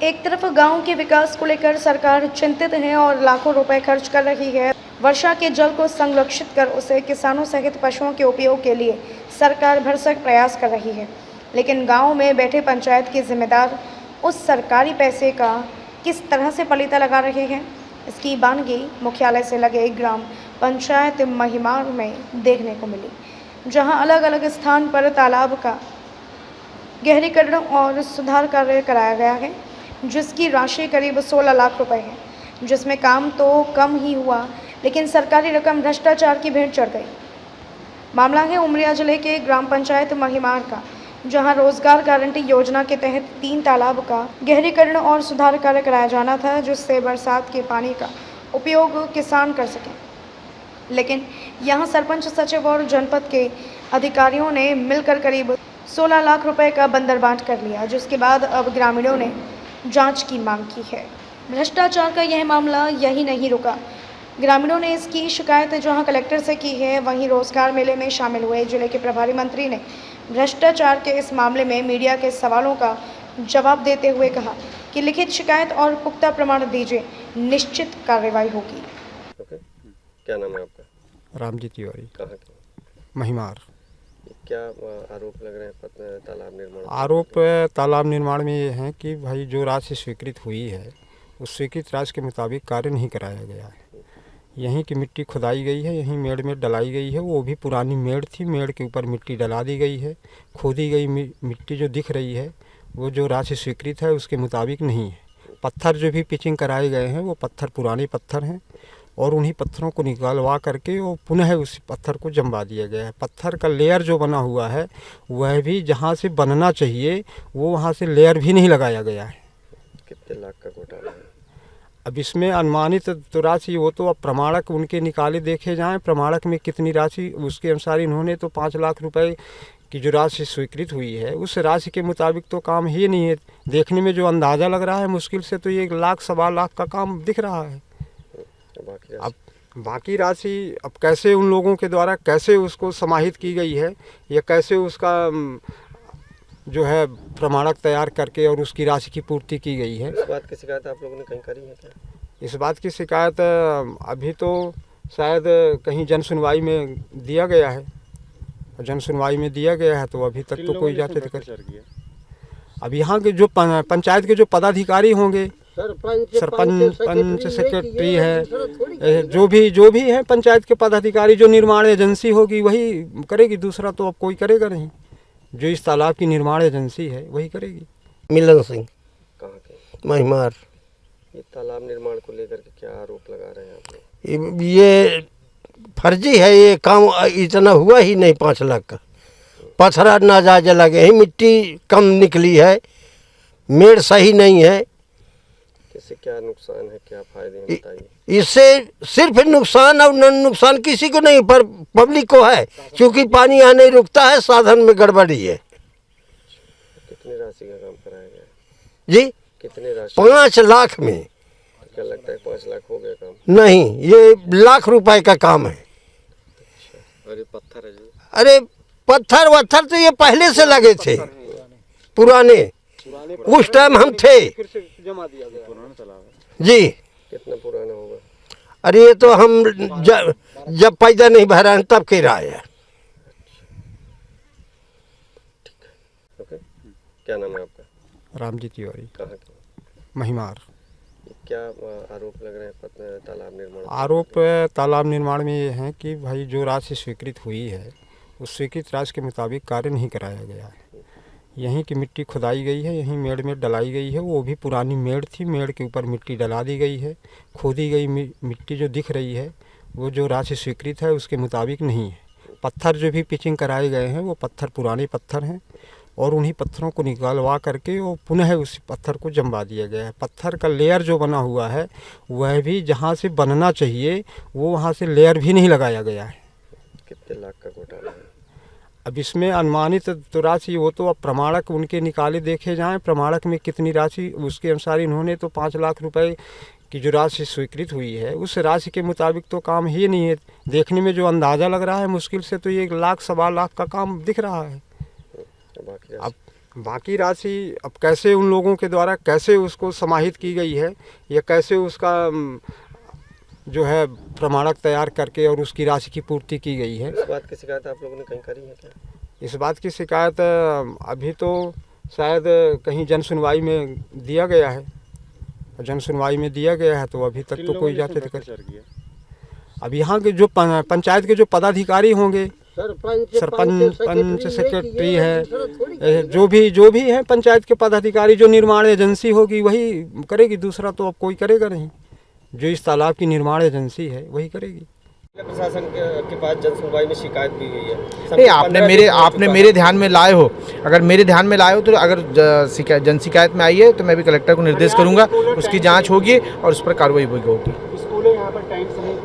एक तरफ गांव के विकास को लेकर सरकार चिंतित है और लाखों रुपए खर्च कर रही है। वर्षा के जल को संरक्षित कर उसे किसानों सहित पशुओं के उपयोग के लिए सरकार भरसक प्रयास कर रही है, लेकिन गांव में बैठे पंचायत के जिम्मेदार उस सरकारी पैसे का किस तरह से पलीता लगा रहे हैं, इसकी बानगी मुख्यालय से लगे ग्राम पंचायत महिमार में देखने को मिली, जहां अलग अलग स्थान पर तालाब का गहरीकरण और सुधार कार्य कराया गया है, जिसकी राशि करीब 16 लाख रुपए है, जिसमें काम तो कम ही हुआ लेकिन सरकारी रकम भ्रष्टाचार की भेंट चढ़ गई। मामला है उमरिया जिले के ग्राम पंचायत महिमार का, जहां रोजगार गारंटी योजना के तहत 3 तालाब का गहरीकरण और सुधार कार्य कराया जाना था, जिससे बरसात के पानी का उपयोग किसान कर सकें। लेकिन यहां सरपंच, सचिव और जनपद के अधिकारियों ने मिलकर करीब 16 लाख रुपए का बंदरबांट कर लिया, जिसके बाद अब ग्रामीणों ने जांच की मांग की है। भ्रष्टाचार का यह मामला यही नहीं रुका। ग्रामीणों ने इसकी शिकायत जहां कलेक्टर से की है, वहीं रोजगार मेले में शामिल हुए जिले के प्रभारी मंत्री ने भ्रष्टाचार के इस मामले में मीडिया के सवालों का जवाब देते हुए कहा कि लिखित शिकायत और पुख्ता प्रमाण दीजिए, निश्चित कार्रवाई होगी। क्या नाम है आपका? रामजी तिवारी। कहाँ के? महिमार। क्या आरोप लग रहे हैं तालाब निर्माण? आरोप तालाब निर्माण में ये है कि भाई जो राशि स्वीकृत हुई है उस स्वीकृत राशि के मुताबिक कार्य नहीं कराया गया है। यहीं की मिट्टी खुदाई गई है, यहीं मेड़ में डलाई गई है, वो भी पुरानी मेड़ थी, मेड़ के ऊपर मिट्टी डला दी गई है। खोदी गई मिट्टी जो दिख रही है वो जो राशि स्वीकृत है उसके मुताबिक नहीं है। पत्थर जो भी पिचिंग कराए गए हैं वो पत्थर पुराने पत्थर हैं और उन्हीं पत्थरों को निकालवा करके वो पुनः उस पत्थर को जमवा दिया गया है। पत्थर का लेयर जो बना हुआ है वह भी जहाँ से बनना चाहिए वो वहाँ से लेयर भी नहीं लगाया गया है। कितने लाख का घोटाला है? अब इसमें अनुमानित तो राशि वो तो अब प्रमाणक उनके निकाले देखे जाएं, प्रमाणक में कितनी राशि उसके अनुसार इन्होंने तो 5 लाख रुपए की जो राशि स्वीकृत हुई है उस राशि के मुताबिक तो काम ही नहीं है। देखने में जो अंदाज़ा लग रहा है मुश्किल से तो ये 1 लाख सवा लाख का काम दिख रहा है। अब बाकी राशि अब कैसे उन लोगों के द्वारा कैसे उसको समाहित की गई है या कैसे उसका जो है प्रमाणक तैयार करके और उसकी राशि की पूर्ति की गई है। इस बात की शिकायत आप लोगों ने कहीं करी है क्या? इस बात की शिकायत अभी तो शायद कहीं जन सुनवाई में दिया गया है, और जन सुनवाई में दिया गया है तो अभी तक तो कोई जांच नहीं। अब यहाँ के जो पंचायत के जो पदाधिकारी होंगे, सरपंच सेक्रेटरी है, जो भी है पंचायत के पदाधिकारी, जो निर्माण एजेंसी होगी वही करेगी, दूसरा तो अब कोई करेगा नहीं। जो इस तालाब की निर्माण एजेंसी है वही करेगी। मिलन सिंह। कहाँ के? महिमार। ये तालाब निर्माण को लेकर के क्या आरोप लगा रहे हैं आप लोग? ये फर्जी है, ये काम इतना हुआ ही नहीं। 5 लाख का पत्थर नाजायज लगे ही, मिट्टी कम निकली है, मेड़ सही नहीं है। इससे क्या नुकसान है, क्या फायदे हैं बताइए? इससे सिर्फ नुकसान और नुकसान किसी को नहीं, पर पब्लिक को है, क्योंकि पानी यहाँ नहीं रुकता है, साधन में गड़बड़ी है। कितनी राशि का काम कराया गया जी? कितने राशि? 5 लाख में। तो क्या लगता है 5 लाख हो गया काम? नहीं, ये लाख रुपए का काम है। और ये पत्थर है जी? अरे पत्थर तो ये पहले से लगे थे, पुराने, उस टाइम हम थे जी। कितना पुराना होगा? अरे ये तो हम जब पैदा नहीं भरा है तब के रहा है। ओके, क्या नाम है आपका? रामजी तिवारी। कहाँ के? महिमार। क्या आरोप लग रहे हैं तालाब निर्माण? आरोप तालाब निर्माण में ये है कि भाई जो राशि स्वीकृत हुई है उस स्वीकृत राशि के मुताबिक कार्य नहीं कराया गया है। यहीं की मिट्टी खुदाई गई है, यहीं मेड़ में डलाई गई है, वो भी पुरानी मेड़ थी, मेड़ के ऊपर मिट्टी डला दी गई है। खोदी गई मिट्टी जो दिख रही है वो जो राशि स्वीकृत है उसके मुताबिक नहीं है। पत्थर जो भी पिचिंग कराए गए हैं वो पत्थर पुराने पत्थर हैं और उन्हीं पत्थरों को निकालवा करके वो पुनः उस पत्थर को जमवा दिया गया है। पत्थर का लेयर जो बना हुआ है वह भी जहाँ से बनना चाहिए वो वहाँ से लेयर भी नहीं लगाया गया है। कितने लाख का घोटाला है? अब इसमें अनुमानित तो राशि वो तो अब प्रमाणक उनके निकाले देखे जाएं, प्रमाणक में कितनी राशि उसके अनुसार इन्होंने तो 5 लाख रुपए की जो राशि स्वीकृत हुई है उस राशि के मुताबिक तो काम ही नहीं है। देखने में जो अंदाज़ा लग रहा है मुश्किल से तो ये 1 लाख सवा लाख का काम दिख रहा है। बाकी अब बाकी राशि अब कैसे उन लोगों के द्वारा कैसे उसको समाहित की गई है या कैसे उसका जो है प्रमाणक तैयार करके और उसकी राशि की पूर्ति की गई है। इस बात की शिकायत आप लोगों ने कहीं करी है क्या? इस बात की शिकायत अभी तो शायद कहीं जन सुनवाई में दिया गया है, जन सुनवाई में दिया गया है, तो अभी तक तो कोई जांच नहीं। अब यहाँ के जो पंचायत के जो पदाधिकारी होंगे, सरपंच सेक्रेटरी है, जो भी है पंचायत के पदाधिकारी, जो निर्माण एजेंसी होगी वही करेगी, दूसरा तो अब कोई करेगा नहीं। जो इस तालाब की निर्माण एजेंसी है वही करेगी। प्रशासन के पास जन सुनवाई में शिकायत भी हुई है। नहीं, आपने मेरे ध्यान में लाए हो, अगर मेरे ध्यान में लाए हो तो अगर जन शिकायत में आई है तो मैं भी कलेक्टर को निर्देश करूंगा, उसकी जांच होगी और उस पर कार्रवाई होगी।